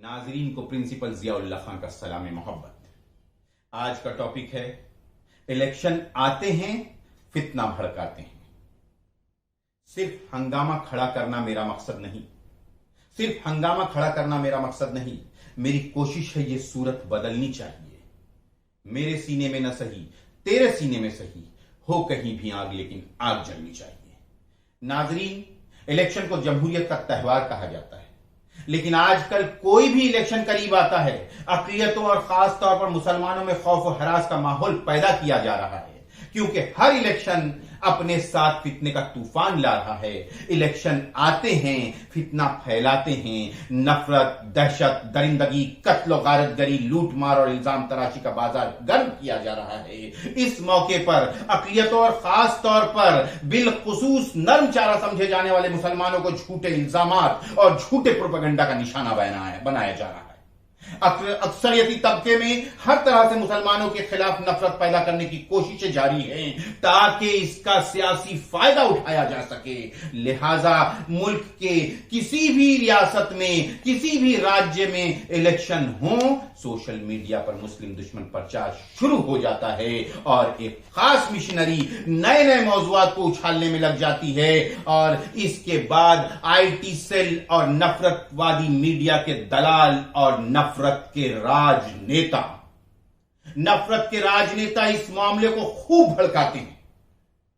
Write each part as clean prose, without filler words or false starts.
नाजरीन को प्रिंसिपल जियाउल्लाह खान का सलाम मोहब्बत। आज का टॉपिक है इलेक्शन आते हैं फितना भड़काते हैं। सिर्फ हंगामा खड़ा करना मेरा मकसद नहीं, सिर्फ हंगामा खड़ा करना मेरा मकसद नहीं, मेरी कोशिश है ये सूरत बदलनी चाहिए। मेरे सीने में न सही तेरे सीने में सही हो कहीं भी आग, लेकिन आग जलनी चाहिए। नाजरीन, इलेक्शन को जमहूरियत का त्योहार कहा जाता है, लेकिन आजकल कोई भी इलेक्शन करीब आता है, अक़लियतों और खास तौर पर मुसलमानों में खौफ और हरास का माहौल पैदा किया जा रहा है, क्योंकि हर इलेक्शन अपने साथ फितने का तूफान ला रहा है। इलेक्शन आते हैं फितना फैलाते हैं, नफरत, दहशत, दरिंदगी, कत्ल, गारतगरी, लूट मार और इल्जाम तराशी का बाजार गर्म किया जा रहा है। इस मौके पर अक़लियतों और खास तौर पर बिलखुसूस नर्म चारा समझे जाने वाले मुसलमानों को झूठे इल्जामात और झूठे प्रोपेगेंडा का निशाना बनाया जा रहा है। अक्सरियती तबके में हर तरह से मुसलमानों के खिलाफ नफरत पैदा करने की कोशिशें जारी हैं, ताकि इसका सियासी फायदा उठाया जा सके। लिहाजा मुल्क के किसी भी रियासत में, किसी भी राज्य में इलेक्शन हो, सोशल मीडिया पर मुस्लिम दुश्मन प्रचार शुरू हो जाता है और एक खास मिशनरी नए नए मौजूआत को उछालने में लग जाती है, और इसके बाद आईटी सेल और नफरतवादी मीडिया के दलाल और नफरत के राजनेता इस मामले को खूब भड़काते हैं।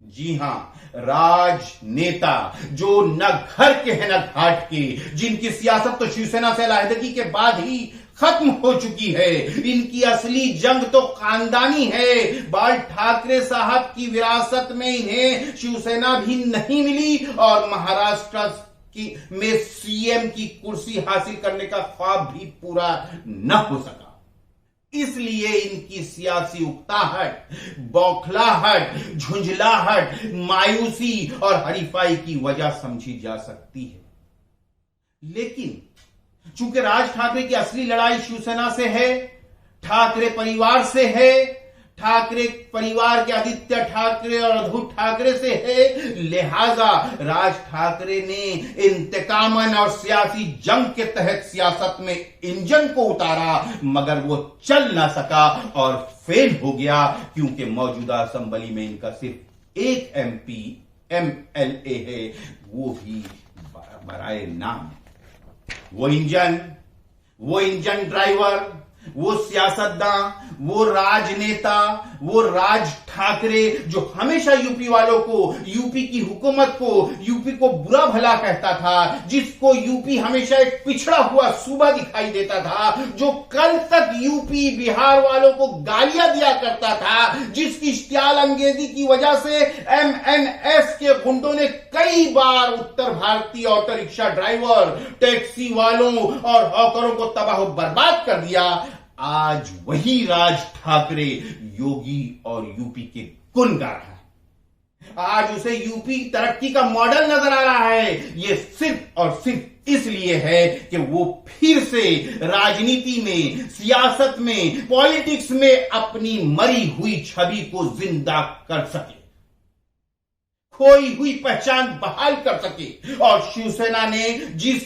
जी हां, राजनेता जो न घर के हैं न घाट के, जिनकी सियासत तो शिवसेना से अलहदगी के बाद ही खत्म हो चुकी है। इनकी असली जंग तो खानदानी है। बाल ठाकरे साहब की विरासत में इन्हें शिवसेना भी नहीं मिली और महाराष्ट्र में सीएम की कुर्सी हासिल करने का ख्वाब भी पूरा न हो सका। इसलिए इनकी सियासी उकताहट, बौखलाहट, झुंझलाहट, मायूसी और हरीफाई की वजह समझी जा सकती है। लेकिन चूंकि राज ठाकरे की असली लड़ाई शिवसेना से है, ठाकरे परिवार से है, ठाकरे परिवार के आदित्य ठाकरे और अद्भुत ठाकरे से है, लिहाजा राज ठाकरे ने इंतकामन और सियासी जंग के तहत सियासत में इंजन को उतारा, मगर वो चल ना सका और फेल हो गया, क्योंकि मौजूदा असेंबली में इनका सिर्फ एक एमपी एमएलए है, वो भी बराए नाम। वो इंजन ड्राइवर, वो सियासतदान, वो राजनेता, वो राज ठाकरे जो हमेशा यूपी वालों को, यूपी की हुकूमत को, यूपी को बुरा भला कहता था, जिसको यूपी हमेशा एक पिछड़ा हुआ सूबा दिखाई देता था, जो कल तक यूपी बिहार वालों को गालियां दिया करता था, जिसकी इश्तियाल अंगेजी की वजह से एमएनएस के गुंडों ने कई बार उत्तर भारतीय ऑटो रिक्शा ड्राइवर, टैक्सी वालों और हॉकरों को तबाह बर्बाद कर दिया। आज वही राज ठाकरे योगी और यूपी के गुण गा रहा है। आज उसे यूपी तरक्की का मॉडल नजर आ रहा है। यह सिर्फ और सिर्फ इसलिए है कि वो फिर से राजनीति में, सियासत में, पॉलिटिक्स में अपनी मरी हुई छवि को जिंदा कर सके, खोई हुई पहचान बहाल कर सके। और शिवसेना ने जिस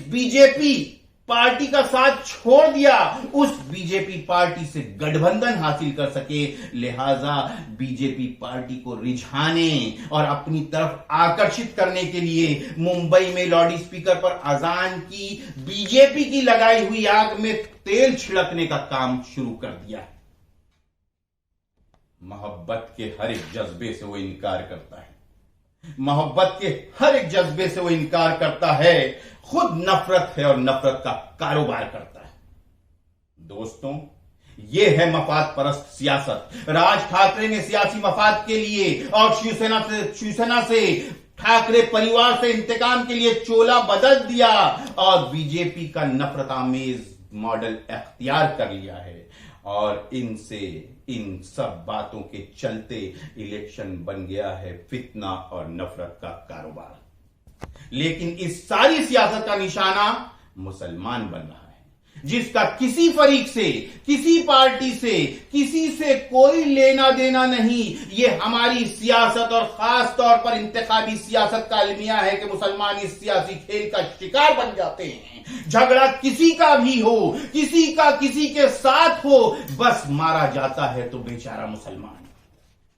बीजेपी पार्टी का साथ छोड़ दिया, उस बीजेपी पार्टी से गठबंधन हासिल कर सके। लिहाजा बीजेपी पार्टी को रिझाने और अपनी तरफ आकर्षित करने के लिए मुंबई में लाउड स्पीकर पर अजान की बीजेपी की लगाई हुई आग में तेल छिड़कने का काम शुरू कर दिया। मोहब्बत के हर एक जज्बे से वो इनकार करता है, मोहब्बत के हर एक जज्बे से वो इनकार करता है, खुद नफरत है और नफरत का कारोबार करता है। दोस्तों, ये है मफाद परस्त सियासत। राज ठाकरे ने सियासी मफाद के लिए और शिवसेना से ठाकरे परिवार से इंतकाम के लिए चोला बदल दिया और बीजेपी का नफरत आमेज मॉडल अख्तियार कर लिया है। और इन सब बातों के चलते इलेक्शन बन गया है फितना और नफरत का कारोबार। लेकिन इस सारी सियासत का निशाना मुसलमान बन रहा है। जिसका किसी फरीक से, किसी पार्टी से, किसी से कोई लेना देना नहीं। ये हमारी सियासत और खास तौर पर इंतखाबी सियासत का अलमिया है कि मुसलमान इस सियासी खेल का शिकार बन जाते हैं। झगड़ा किसी का भी हो, किसी का किसी के साथ हो, बस मारा जाता है तो बेचारा मुसलमान।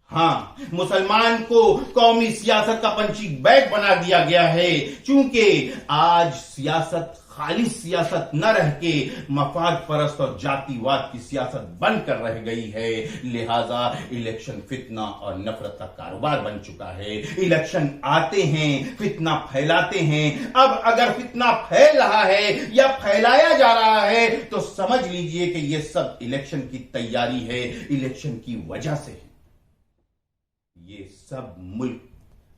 हां, मुसलमान को कौमी सियासत का पंचिंग बैग बना दिया गया है, चूंकि आज सियासत खालिस सियासत न रह के मफाद परस्त और जातिवाद की सियासत बनकर रह गई है। लिहाजा इलेक्शन फितना और नफरत का कारोबार बन चुका है। इलेक्शन आते हैं, फितना फैलाते हैं। अब अगर फितना फैल रहा है या फैलाया जा रहा है तो समझ लीजिए कि यह सब इलेक्शन की तैयारी है, इलेक्शन की वजह से है। ये सब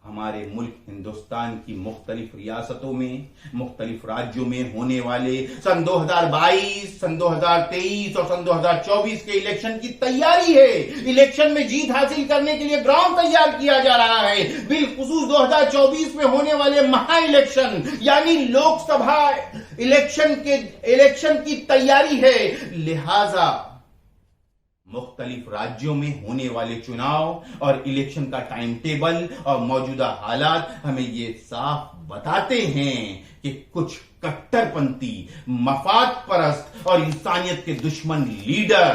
हमारे मुल्क हिंदुस्तान की मुख्तलिफ रियासतों में, मुख्तलिफ राज्यों में होने वाले सन 2022, सन 2023 और सन 2024 के इलेक्शन की तैयारी है। इलेक्शन में जीत हासिल करने के लिए ग्राउंड तैयार किया जा रहा है। बिलखुसूस 2024 में होने वाले महा इलेक्शन यानी लोकसभा इलेक्शन की तैयारी है। लिहाजा मुख्तलिफ राज्यों में होने वाले चुनाव और इलेक्शन का टाइम टेबल और मौजूदा हालात हमें ये साफ बताते हैं कि कुछ कट्टरपंथी, मफाद परस्त और इंसानियत के दुश्मन लीडर,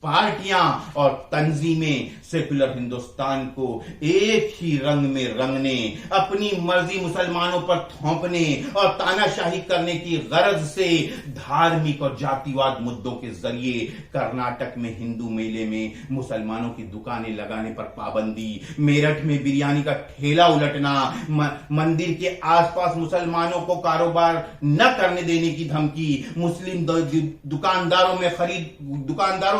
पार्टियां और तंजीमें सेकुलर हिंदुस्तान को एक ही रंग में रंगने, अपनी मर्जी मुसलमानों पर थोपने और तानाशाही करने की गरज से धार्मिक और जातिवाद मुद्दों के जरिए कर्नाटक में हिंदू मेले में मुसलमानों की दुकानें लगाने पर पाबंदी, मेरठ में बिरयानी का ठेला उलटना, मंदिर के आसपास मुसलमानों को कारोबार न करने देने की धमकी, मुस्लिम दुकानदारों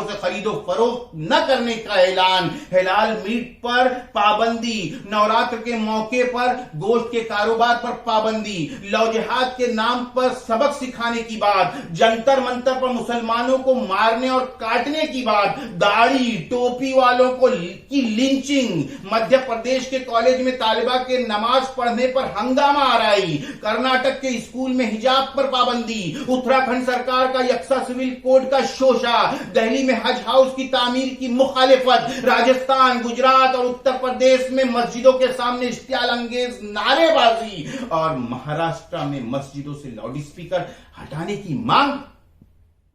से खरीदो फरोख्त न करने का ऐलान, हलाल मीट पर पाबंदी, नवरात्र के मौके पर गोश्त के कारोबार पर पाबंदी, लव जिहाद के नाम पर सबक सिखाने की बात, जंतर मंतर पर मुसलमानों को मारने और काटने की बात, दाढ़ी टोपी वालों को की लिंचिंग, मध्य प्रदेश के कॉलेज में तालिबा के नमाज पढ़ने पर हंगामा आराई, कर्नाटक के स्कूल में हिजाब पर पाबंदी, उत्तराखंड सरकार का यक्सा सिविल कोड का शोशा, दिल्ली में हज हाउस की तामीर की मुखालिफत, राजस्थान, गुजरात और उत्तर प्रदेश में मस्जिदों के सामने इश्तियाल अंगेज नारेबाजी और महाराष्ट्र में मस्जिदों से लाउड स्पीकर हटाने की मांग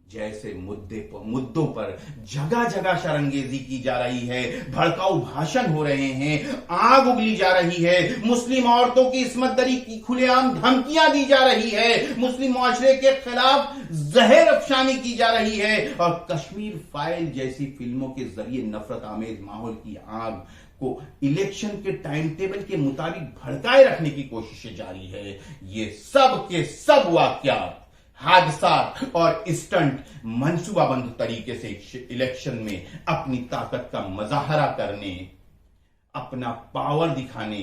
जैसे मुद्दों पर जगह जगह शरंगेजी की जा रही है, भड़काऊ भाषण हो रहे हैं, आग उगली जा रही है, मुस्लिम औरतों की इस्मत दरी की खुलेआम धमकियां दी जा रही है, मुस्लिम मुआशरे के खिलाफ जहर अफशानी की जा रही है और कश्मीर फाइल जैसी फिल्मों के जरिए नफरत आमेज माहौल की आग को इलेक्शन के टाइम टेबल के मुताबिक भड़काए रखने की कोशिशें जारी है। ये सब के सब वाकयात, हादसा और स्टंट मंसूबाबंद तरीके से इलेक्शन में अपनी ताकत का मुजाहरा करने, अपना पावर दिखाने,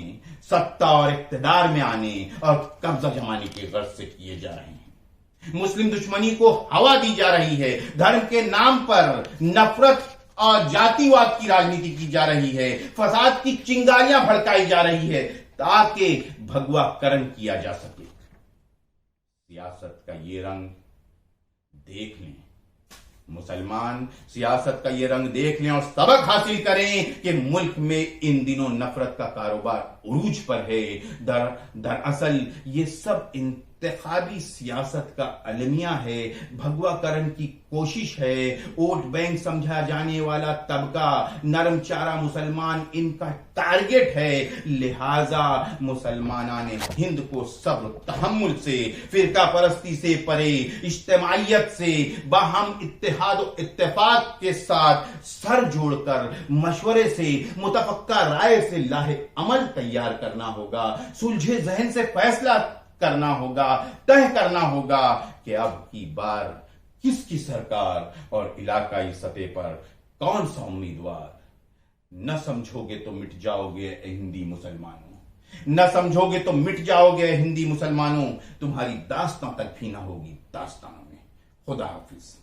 सत्ता और इक्तदार में आने और कब्जा जमाने के गर्ज से किए जा रहे हैं। मुस्लिम दुश्मनी को हवा दी जा रही है, धर्म के नाम पर नफरत और जातिवाद की राजनीति की जा रही है, फसाद की चिंगारियां भड़काई जा रही है ताकि भगवाकरण किया जा सके। सियासत का ये रंग देख लें, मुसलमान सियासत का ये रंग देख लें और सबक हासिल करें कि मुल्क में इन दिनों नफरत का कारोबार उरूज पर है। दरअसल ये सब इंतखाबी सियासत का अलमिया है, भगवाकरण की कोशिश है। वोट बैंक समझा जाने वाला तबका, नरम चारा मुसलमान इनका टारगेट है। लिहाजा मुसलमानान हिंद को सब्र तहम्मुल से, फिरका परस्ती से परे, इज्तिमाइयत से, बाहम इत्तेहाद और इत्तेफाक के साथ सर जोड़कर मशवरे से, मुतफक्का राय से लाहे अमल तैयार करना होगा, सुलझे जहन से फैसला करना होगा, तय करना होगा कि अब की बार किसकी सरकार और इलाकाई सतह पर कौन सा उम्मीदवार। न समझोगे तो मिट जाओगे हिंदी मुसलमानों, न समझोगे तो मिट जाओगे हिंदी मुसलमानों, तुम्हारी दास्तां तक भी ना होगी दास्तानों में। खुदा हाफिज।